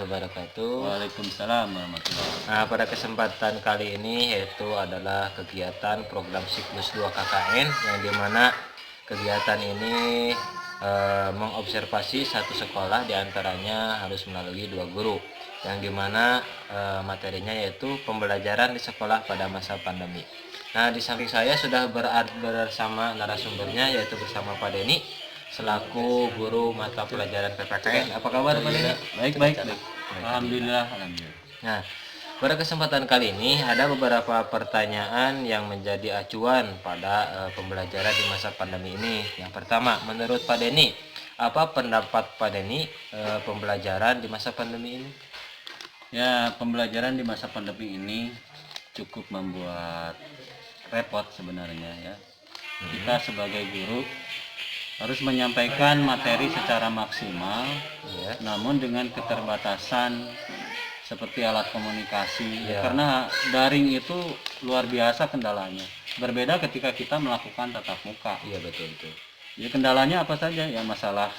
wabarakatuh. Waalaikumsalam warahmatullahi wabarakatuh. Nah, pada kesempatan kali ini yaitu adalah kegiatan program siklus 2 KKN yang dimana kegiatan ini mengobservasi satu sekolah, diantaranya harus melalui 2 guru, yang dimana materinya yaitu pembelajaran di sekolah pada masa pandemi. Nah, di samping saya sudah bersama narasumbernya, yaitu bersama Pak Denny selaku guru mata pelajaran PPKN. Apa kabar Pak Denny? Baik. Alhamdulillah. Nah, pada kesempatan kali ini ada beberapa pertanyaan yang menjadi acuan pada pembelajaran di masa pandemi ini. Yang pertama, menurut Pak Denny, apa pendapat Pak Denny pembelajaran di masa pandemi ini? Ya, pembelajaran di masa pandemi ini cukup membuat repot sebenarnya ya. Kita sebagai guru harus menyampaikan materi secara maksimal, Ya. namun dengan keterbatasan seperti alat komunikasi, karena daring itu luar biasa kendalanya. Berbeda ketika kita melakukan tatap muka. Iya, betul. Ya, kendalanya apa saja? Ya, masalah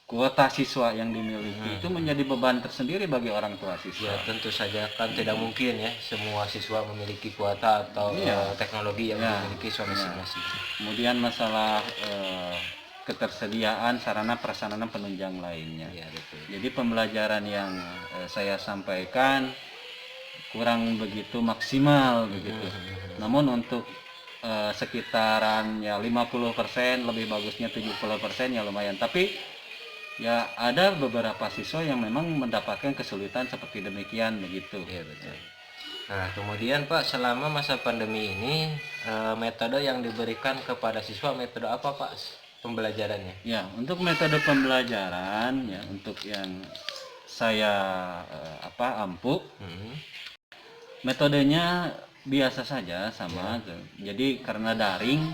kuota siswa yang dimiliki itu menjadi beban tersendiri bagi orang tua siswa. Ya, tentu saja kan tidak mungkin ya semua siswa memiliki kuota atau teknologi yang dimiliki siswa masing-masing. Kemudian masalah ketersediaan sarana prasarana penunjang lainnya. Ya, betul. Jadi pembelajaran yang saya sampaikan kurang begitu maksimal begitu. Namun untuk sekitaran ya 50%, lebih bagusnya 70% ya lumayan. Tapi ya ada beberapa siswa yang memang mendapatkan kesulitan seperti demikian begitu. Iya, betul. Nah, kemudian Pak, selama masa pandemi ini metode yang diberikan kepada siswa metode apa Pak pembelajarannya? Ya, untuk metode pembelajaran ya untuk yang saya ampu, metodenya biasa saja sama. Jadi karena daring,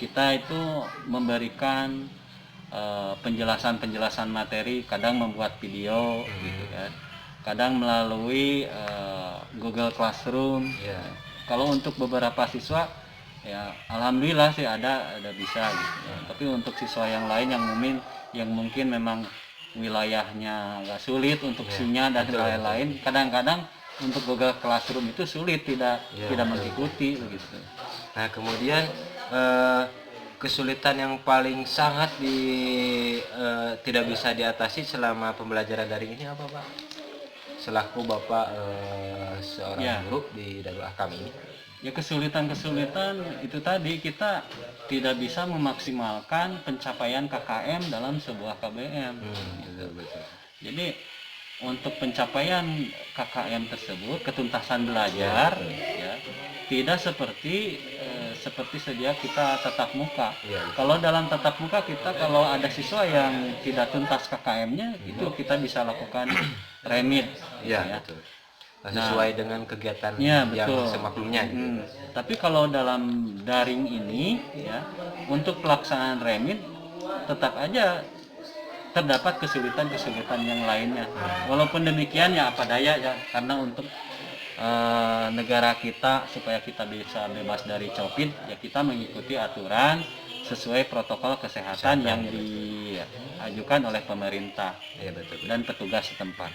kita itu memberikan penjelasan materi, kadang membuat video gitu kan, kadang melalui Google Classroom. Kalau untuk beberapa siswa ya alhamdulillah sih ada bisa gitu ya. Tapi untuk siswa yang lain yang mungkin memang wilayahnya agak sulit untuk sinyal dan lain-lain, kadang-kadang untuk Google Classroom itu sulit, tidak mengikuti begitu. Nah, kemudian kesulitan yang paling sangat tidak bisa diatasi selama pembelajaran daring ini apa Pak? Selaku Bapak seorang guru di Darul Ahkam ini. Ya, kesulitan itu tadi, kita tidak bisa memaksimalkan pencapaian KKM dalam sebuah KBM. Betul. Jadi untuk pencapaian KKM tersebut, ketuntasan belajar ya tidak seperti sedia kita tatap muka. Kalau dalam tatap muka kita, kalau ada siswa yang tidak tuntas KKM-nya, itu kita bisa lakukan remit. Betul. Sesuai dengan kegiatan yang semaklumnya. Tapi kalau dalam daring ini ya, untuk pelaksanaan remit tetap aja terdapat kesulitan yang lainnya. Walaupun demikian ya apa daya ya, karena untuk negara kita supaya kita bisa bebas dari COVID ya kita mengikuti aturan sesuai protokol kesehatan yang diajukan oleh pemerintah dan petugas setempat.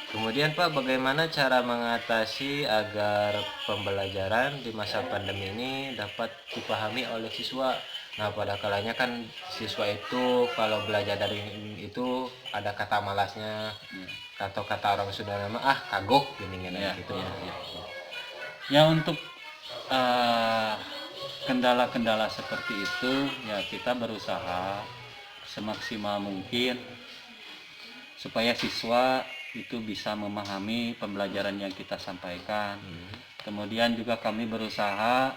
Kemudian Pak, bagaimana cara mengatasi agar pembelajaran di masa pandemi ini dapat dipahami oleh siswa? Nah, pada kalanya kan siswa itu kalau belajar dari itu ada kata malasnya, atau kata orang Sunda nama kagok gini gitu. Ya, untuk kendala-kendala seperti itu ya kita berusaha semaksimal mungkin supaya siswa itu bisa memahami pembelajaran yang kita sampaikan. Kemudian juga kami berusaha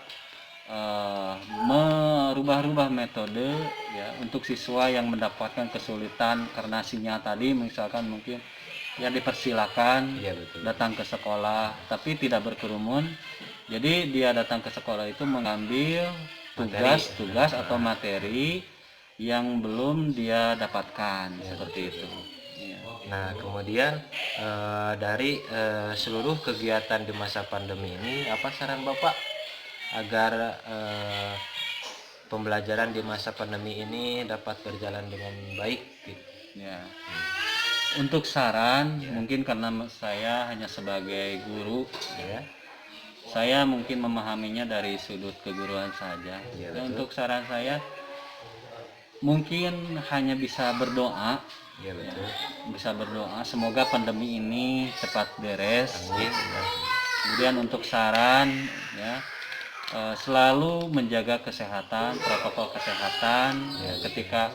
merubah metode ya untuk siswa yang mendapatkan kesulitan karena sinyal tadi, misalkan mungkin ya dipersilakan datang ke sekolah tapi tidak berkerumun. Jadi dia datang ke sekolah itu mengambil tugas atau materi yang belum dia dapatkan seperti itu. Nah, kemudian dari seluruh kegiatan di masa pandemi ini, apa saran Bapak agar pembelajaran di masa pandemi ini dapat berjalan dengan baik? Ya. Untuk saran, mungkin karena saya hanya sebagai guru, Ya. saya mungkin memahaminya dari sudut keguruan saja. Ya, Dan betul. untuk saran saya, mungkin hanya bisa berdoa, Ya, betul. bisa berdoa semoga pandemi ini cepat beres. Amin. Ya. Kemudian untuk saran, ya, selalu menjaga kesehatan, protokol kesehatan, ya, ketika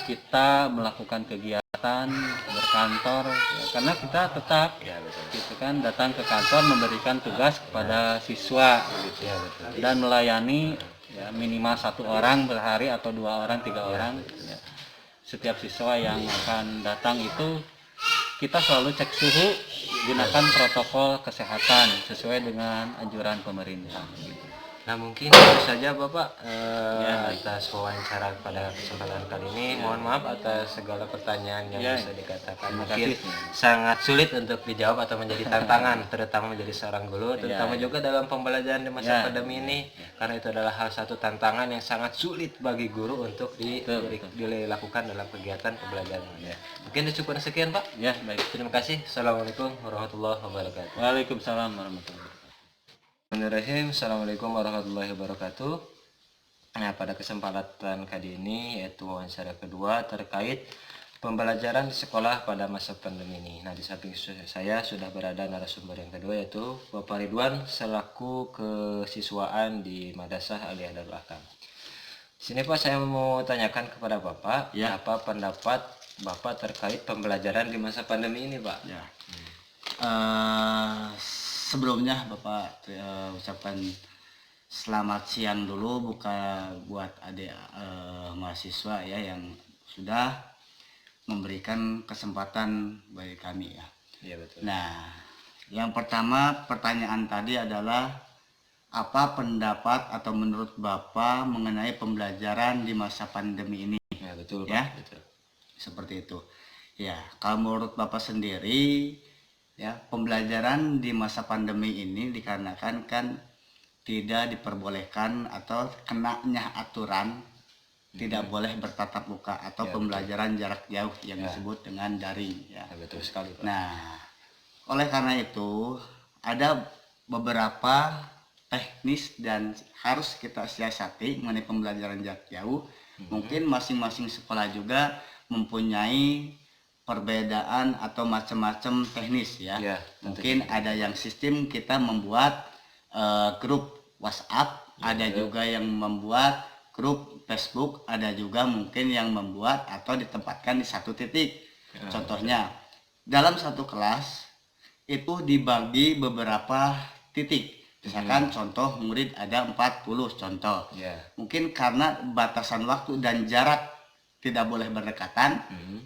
kita melakukan kegiatan berkantor, ya, karena kita tetap Ya, betul. gitu kan datang ke kantor memberikan tugas kepada siswa gitu, Ya, betul. dan melayani ya minimal 1 orang per hari atau 2 orang 3 orang ya. Setiap siswa yang akan datang itu kita selalu cek suhu, gunakan protokol kesehatan sesuai dengan anjuran pemerintah gitu. Nah, mungkin itu saja Bapak Ya. atas wawancara pada kesempatan kali ini. Mohon maaf atas segala pertanyaan yang Ya. bisa dikatakan Terima mungkin kasih. sangat sulit untuk dijawab atau menjadi tantangan, terutama menjadi seorang guru, terutama Ya. juga dalam pembelajaran di masa Ya. pandemi ini, karena itu adalah hal satu tantangan yang sangat sulit bagi guru untuk Betul. dilakukan dalam kegiatan pembelajaran. Mungkin cukup sekian Pak. Ya, baik. Terima kasih. Assalamualaikum warahmatullahi wabarakatuh. Waalaikumsalam warahmatullahi wabarakatuh. Bismillahirrahmanirrahim. Assalamualaikum warahmatullahi wabarakatuh. Nah, pada kesempatan kali ini yaitu wawancara kedua terkait pembelajaran di sekolah pada masa pandemi ini. Nah, di samping saya sudah berada narasumber yang kedua yaitu Bapak Ridwan selaku kesiswaan di Madrasah Aliyah Darul Ahkam. Di sini Pak, saya mau tanyakan kepada Bapak, Ya. apa pendapat Bapak terkait pembelajaran di masa pandemi ini, Pak? Ya. Sebelumnya Bapak ucapkan selamat siang dulu buat adik mahasiswa ya yang sudah memberikan kesempatan bagi kami ya. Iya, betul. Nah, yang pertama pertanyaan tadi adalah apa pendapat atau menurut Bapak mengenai pembelajaran di masa pandemi ini? Ya, betul, Pak. Ya. Betul. Seperti itu. Ya, kalau menurut Bapak sendiri ya, pembelajaran di masa pandemi ini dikarenakan kan tidak diperbolehkan atau kenanya aturan tidak boleh bertatap muka atau Ya, pembelajaran jarak jauh yang disebut dengan daring ya. Ya, betul sekali, Pak. Nah, oleh karena itu ada beberapa teknis dan harus kita siasati mengenai pembelajaran jarak jauh. Mungkin masing-masing sekolah juga mempunyai perbedaan atau macam-macam teknis ya. Ya, Mungkin ada yang sistem kita membuat grup WhatsApp, ada juga yang membuat grup Facebook, ada juga mungkin yang membuat atau ditempatkan di satu titik. Contohnya, dalam satu kelas itu dibagi beberapa titik. Misalkan contoh murid ada 40 contoh. Ya. Mungkin karena batasan waktu dan jarak tidak boleh berdekatan,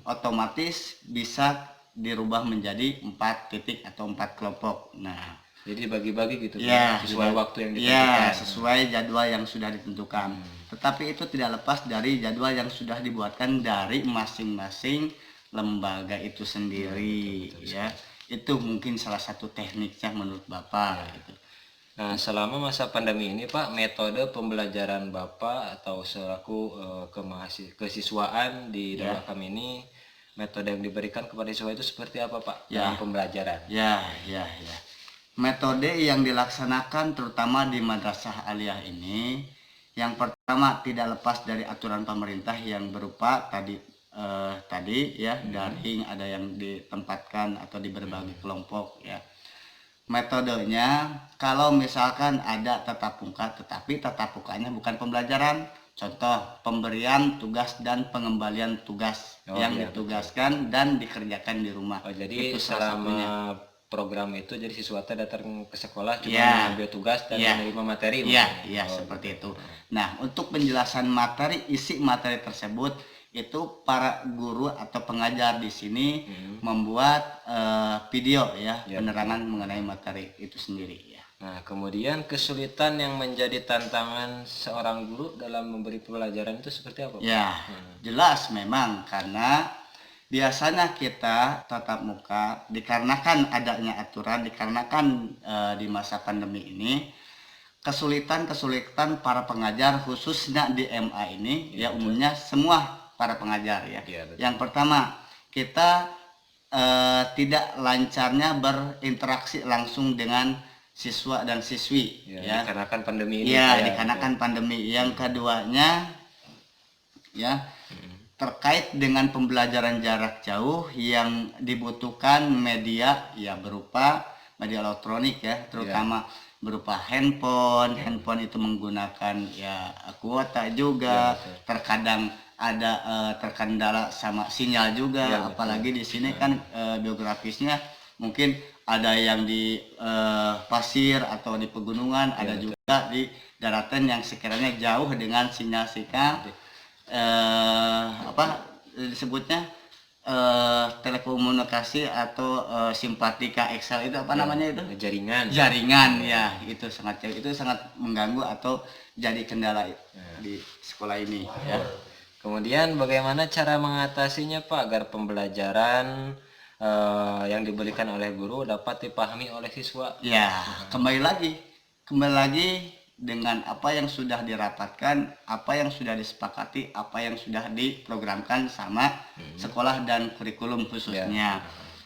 otomatis bisa dirubah menjadi 4 titik atau 4 kelompok. Nah, Jadi dibagi-bagi gitu, ya, sesuai waktu yang ya, ditentukan. sesuai jadwal yang sudah ditentukan. Tetapi itu tidak lepas dari jadwal yang sudah dibuatkan dari masing-masing lembaga itu sendiri, ya. Itu mungkin salah satu tekniknya menurut Bapak. Gitu. Nah, selama masa pandemi ini Pak, metode pembelajaran Bapak atau selaku kesiswaan di Darul Ahkam ini, metode yang diberikan kepada siswa itu seperti apa Pak dalam pembelajaran? Ya. Metode yang dilaksanakan terutama di Madrasah Aliyah ini, yang pertama tidak lepas dari aturan pemerintah yang berupa tadi ya, daring, ada yang ditempatkan atau di berbagai kelompok ya. Metodenya kalau misalkan ada tatap muka, tetapi tatap mukanya bukan pembelajaran, contoh pemberian tugas dan pengembalian tugas yang ditugaskan dan dikerjakan di rumah. Oh, jadi itu salah selama satunya. program itu jadi siswa datang ke sekolah cuma Ya. mengambil tugas dan Ya. menerima materi. Iya, seperti itu. Nah, untuk penjelasan materi, isi materi tersebut itu para guru atau pengajar di sini membuat video ya, penerangan mengenai materi itu sendiri ya. Nah, kemudian kesulitan yang menjadi tantangan seorang guru dalam memberi pelajaran itu seperti apa Pak? Ya, jelas memang karena biasanya kita tatap muka dikarenakan adanya aturan, dikarenakan di masa pandemi ini kesulitan para pengajar khususnya di MA ini ya, umumnya semua para pengajar ya. Iya, betul. Yang pertama, kita tidak lancarnya berinteraksi langsung dengan siswa dan siswi ya. Dikarenakan pandemi ini Ya, Pak, dikarenakan pandemi. Yang keduanya ya terkait dengan pembelajaran jarak jauh yang dibutuhkan media ya berupa media elektronik ya, terutama berupa handphone. Handphone itu menggunakan ya kuota juga, terkadang ada terkendala sama sinyal juga, apalagi di sini kan geografisnya mungkin ada yang di pasir atau di pegunungan, ada juga di daratan yang sekiranya jauh dengan sinyal-sinyal apa disebutnya telekomunikasi atau simpatika Excel itu apa namanya itu? Jaringan ya, itu sangat mengganggu atau jadi kendala di sekolah ini ya. Kemudian bagaimana cara mengatasinya Pak agar pembelajaran yang diberikan oleh guru dapat dipahami oleh siswa? Ya, kembali lagi dengan apa yang sudah dirapatkan, apa yang sudah disepakati, apa yang sudah diprogramkan sama sekolah dan kurikulum khususnya.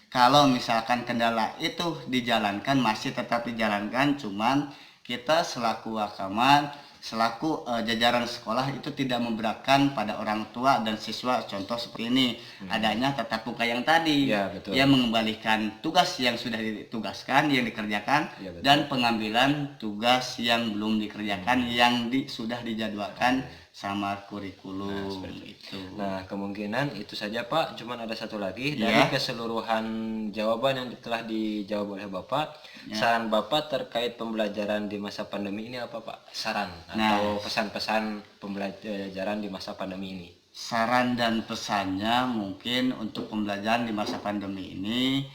Kalau misalkan kendala itu dijalankan, masih tetap dijalankan, cuman kita selaku wakaman, selaku jajaran sekolah itu tidak memberatkan pada orang tua dan siswa. Contoh seperti ini, adanya tatap muka yang tadi, yang mengembalikan tugas yang sudah ditugaskan, yang dikerjakan, dan pengambilan tugas yang belum dikerjakan, yang sudah dijadwalkan sama kurikulum. Nah, kemungkinan itu saja Pak. Cuman ada satu lagi dari keseluruhan jawaban yang telah dijawab oleh Bapak. Saran Bapak terkait pembelajaran di masa pandemi ini apa Pak? Saran atau pesan-pesan pembelajaran di masa pandemi ini? Saran dan pesannya mungkin untuk pembelajaran di masa pandemi ini,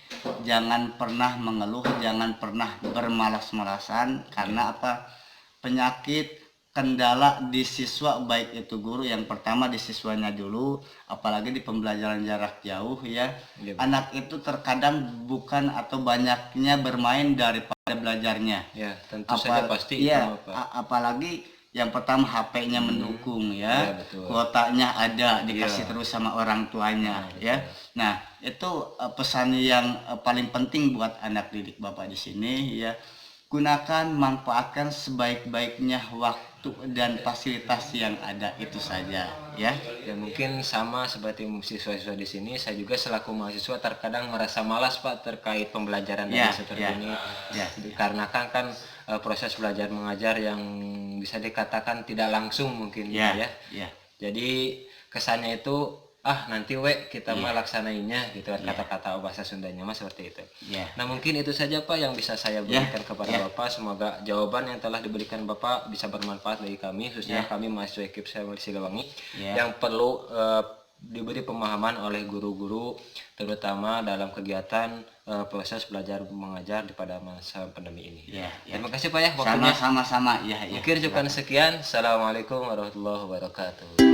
jangan pernah mengeluh, jangan pernah bermalas-malasan, karena apa? Penyakit kendala di siswa, baik itu guru, yang pertama di siswanya dulu, apalagi di pembelajaran jarak jauh ya. Anak itu terkadang bukan atau banyaknya bermain daripada belajarnya. Ya, tentu saja pasti ya, apalagi yang pertama HP-nya mendukung ya, kuotanya ada, dikasih terus sama orang tuanya ya. Nah, itu pesan yang paling penting buat anak didik Bapak di sini ya. Gunakan, manfaatkan sebaik-baiknya waktu dan fasilitas yang ada, itu saja ya. Ya mungkin sama seperti siswa-siswa di sini, saya juga selaku mahasiswa terkadang merasa malas Pak terkait pembelajaran seperti ini. Dikarenakan kan proses belajar mengajar yang bisa dikatakan tidak langsung mungkin ya. Jadi kesannya itu nanti kita mah laksanainnya gitu kan, kata-kata bahasa Sundanya mah seperti itu. Nah, mungkin itu saja Pak yang bisa saya berikan kepada Bapak. Semoga jawaban yang telah diberikan Bapak bisa bermanfaat bagi kami, khususnya kami mahasiswa ekip Siliwangi yang perlu diberi pemahaman oleh guru-guru, terutama dalam kegiatan proses belajar mengajar pada masa pandemi ini. Terima kasih Pak ya waktunya. Sama-sama ya. Mungkin cukup sekian. Assalamualaikum warahmatullahi wabarakatuh.